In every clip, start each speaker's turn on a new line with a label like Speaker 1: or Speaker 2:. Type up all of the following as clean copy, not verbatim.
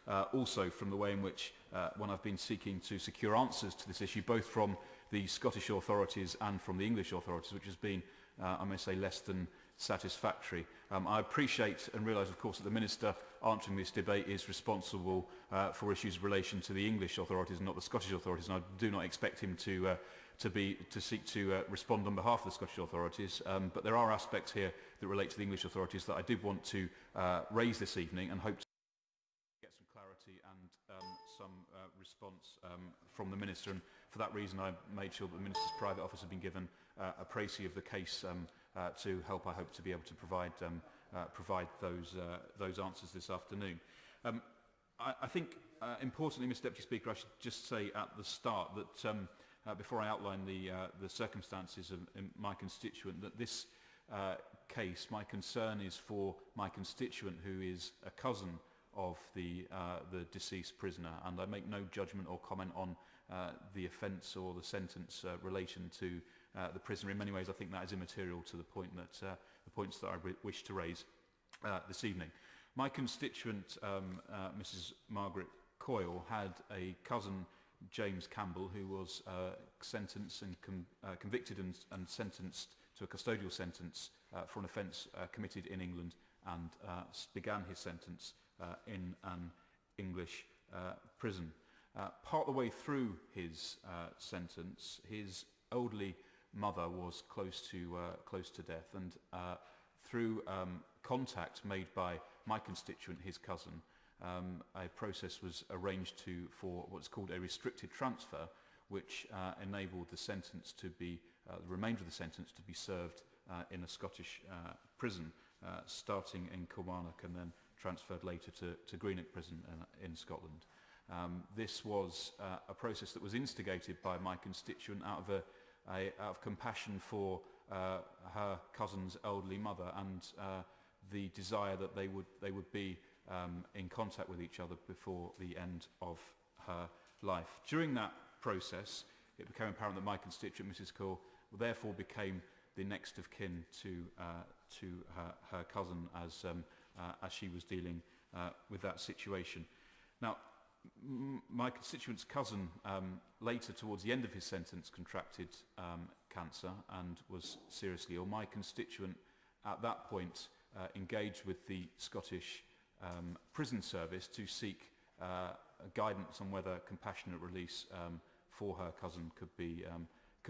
Speaker 1: also from the way in which, when I've been seeking to secure answers to this issue, both from the Scottish authorities and from the English authorities, which has been, I may say, less than satisfactory. I appreciate and realise, of course, that the Minister answering this debate is responsible for issues in relation to the English authorities and not the Scottish authorities, and I do not expect him to seek to respond on behalf of the Scottish authorities, but there are aspects here that relate to the English authorities that I did want to raise this evening and hope to get some clarity and some response from the Minister, and for that reason I made sure that the Minister's private office had been given a précis of the case to help, I hope, to be able to provide those answers this afternoon. I think, importantly, Mr Deputy Speaker, I should just say at the start that before I outline the circumstances of my constituent, that this case, my concern is for my constituent who is a cousin of the deceased prisoner, and I make no judgment or comment on the offence or the sentence relation to the prisoner. In many ways, I think that is immaterial to the points that I wish to raise this evening. My constituent, Mrs. Margaret Coyle, had a cousin, James Campbell, who was sentenced and convicted and sentenced to a custodial sentence for an offence committed in England, and began his sentence in an English prison. Part of the way through his sentence, his elderly mother was close to death, and through contact made by my constituent, his cousin, a process was arranged for what's called a restricted transfer, which enabled the sentence to be, the remainder of the sentence to be served in a Scottish prison, starting in Kilmarnock and then transferred later to Greenock Prison in Scotland. This was a process that was instigated by my constituent out of compassion for her cousin's elderly mother, and the desire that they would be in contact with each other before the end of her life. During that process, it became apparent that my constituent, Mrs. Coyle, therefore became the next of kin to her cousin as she was dealing with that situation. Now, my constituent's cousin later, towards the end of his sentence, contracted cancer and was seriously ill. My constituent at that point engaged with the Scottish prison service to seek guidance on whether compassionate release for her cousin could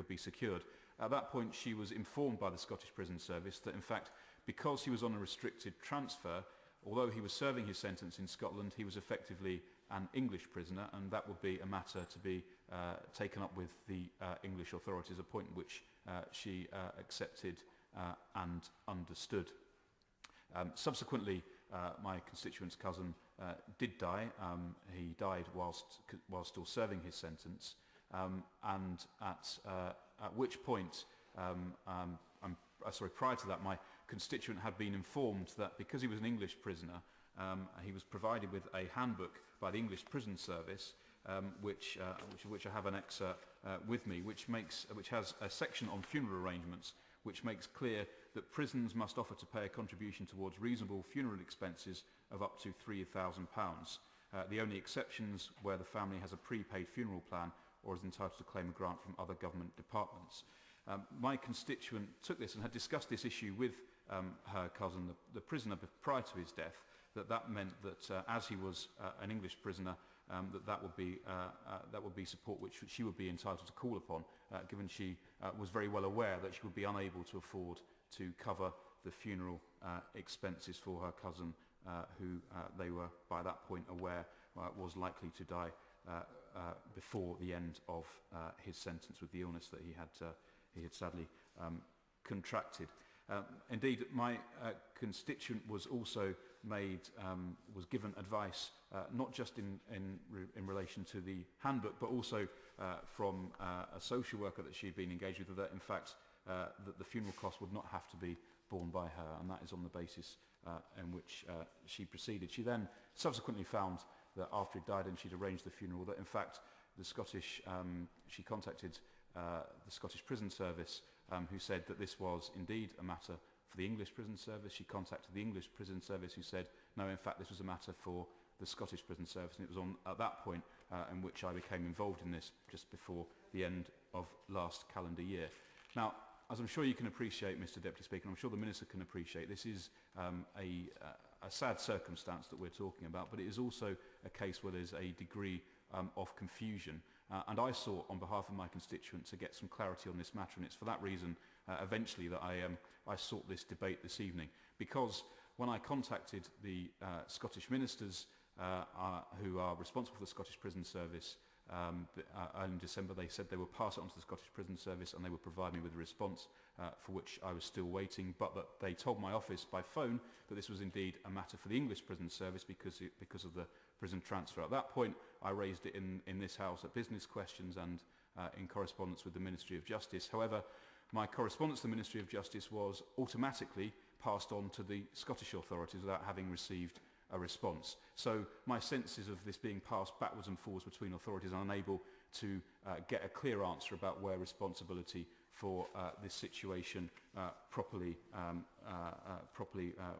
Speaker 1: be secured. At that point, she was informed by the Scottish Prison Service that, in fact, because he was on a restricted transfer, although he was serving his sentence in Scotland, he was effectively an English prisoner, and that would be a matter to be taken up with the English authorities, a point which she accepted and understood. Subsequently, my constituent's cousin did die. He died whilst still serving his sentence, and at which point, prior to that, my constituent had been informed that because he was an English prisoner, he was provided with a handbook by the English Prison Service, which I have an excerpt with me, which has a section on funeral arrangements, which makes clear that prisons must offer to pay a contribution towards reasonable funeral expenses of up to £3,000. The only exceptions where the family has a prepaid funeral plan or is entitled to claim a grant from other government departments. My constituent took this and had discussed this issue with her cousin, the prisoner, prior to his death, that meant that as he was an English prisoner, that would be support which she would be entitled to call upon, given she was very well aware that she would be unable to afford to cover the funeral expenses for her cousin, who they were by that point aware was likely to die before the end of his sentence with the illness that he had sadly contracted. Indeed, my constituent was also was given advice not just in relation to the handbook, but also from a social worker that she'd been engaged with, that in fact that the funeral costs would not have to be borne by her, and that is on the basis in which she proceeded. She then subsequently found that after he died and she'd arranged the funeral, that in fact she contacted the Scottish Prison Service, who said that this was indeed a matter for the English Prison Service. She contacted the English Prison Service, who said, no, in fact, this was a matter for the Scottish Prison Service, and it was at that point in which I became involved in this just before the end of last calendar year. Now, as I'm sure you can appreciate, Mr Deputy Speaker, and I'm sure the Minister can appreciate, this is a sad circumstance that we're talking about, but it is also a case where there's a degree of confusion. And I sought, on behalf of my constituent, to get some clarity on this matter, and it's for that reason, eventually, that I sought this debate this evening. Because when I contacted the Scottish ministers who are responsible for the Scottish Prison Service in December, they said they would pass it on to the Scottish Prison Service and they would provide me with a response for which I was still waiting, but that they told my office by phone that this was indeed a matter for the English Prison Service because of the prison transfer. At that point, I raised it in this House at business questions and in correspondence with the Ministry of Justice. However, my correspondence to the Ministry of Justice was automatically passed on to the Scottish authorities without having received a response. So my sense is of this being passed backwards and forwards between authorities, and unable to get a clear answer about where responsibility for this situation properly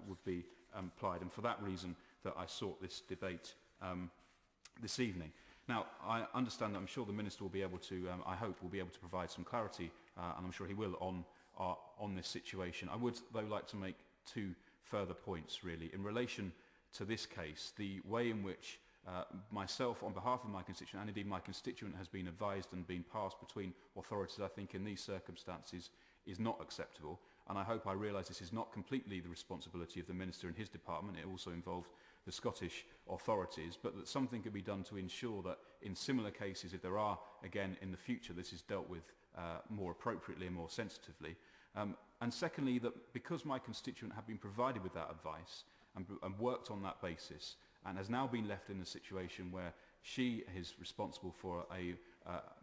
Speaker 1: would be applied. And for that reason that I sought this debate this evening. Now, I understand that I'm sure the Minister will be able to, I hope, will be able to provide some clarity, and I'm sure he will, on this situation. I would, though, like to make two further points, really. In relation to this case, the way in which myself, on behalf of my constituent, and indeed my constituent, has been advised and been passed between authorities, I think, in these circumstances is not acceptable. And I hope I realise this is not completely the responsibility of the Minister and his department. It also involves the Scottish authorities, but that something could be done to ensure that in similar cases, if there are, again, in the future, this is dealt with more appropriately and more sensitively. And secondly, that because my constituent had been provided with that advice and worked on that basis, and has now been left in a situation where she is responsible for a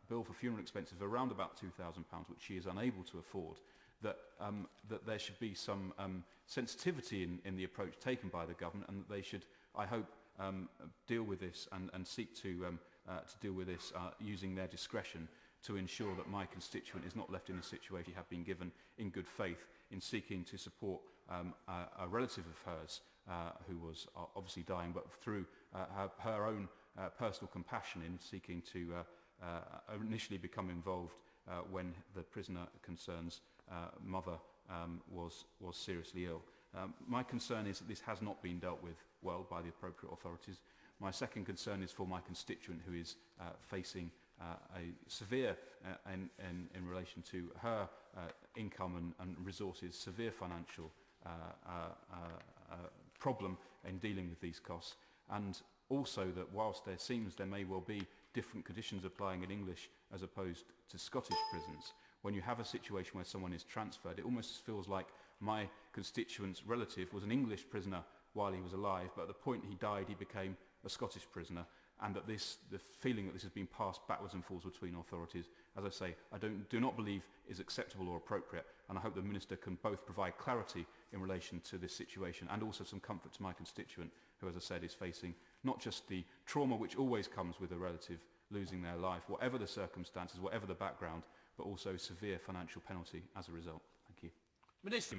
Speaker 1: bill for funeral expenses of around about £2,000, which she is unable to afford, that there should be some sensitivity in the approach taken by the government, and that they should, I hope, deal with this and seek to deal with this using their discretion to ensure that my constituent is not left in a situation he had been given in good faith in seeking to support a relative of hers who was obviously dying, but through her own personal compassion in seeking to initially become involved when the prisoner concern's mother was seriously ill. My concern is that this has not been dealt with well by the appropriate authorities. My second concern is for my constituent, who is facing a severe, in relation to her income and resources, severe financial problem in dealing with these costs, and also that whilst there seems there may well be different conditions applying in English as opposed to Scottish prisons, when you have a situation where someone is transferred, it almost feels like my constituent's relative was an English prisoner while he was alive, but at the point he died he became a Scottish prisoner, and that the feeling that this has been passed backwards and forwards between authorities, as I say, I do not believe is acceptable or appropriate, and I hope the Minister can both provide clarity in relation to this situation and also some comfort to my constituent, who, as I said, is facing not just the trauma which always comes with a relative losing their life, whatever the circumstances, whatever the background, but also severe financial penalty as a result. Thank you.
Speaker 2: Minister.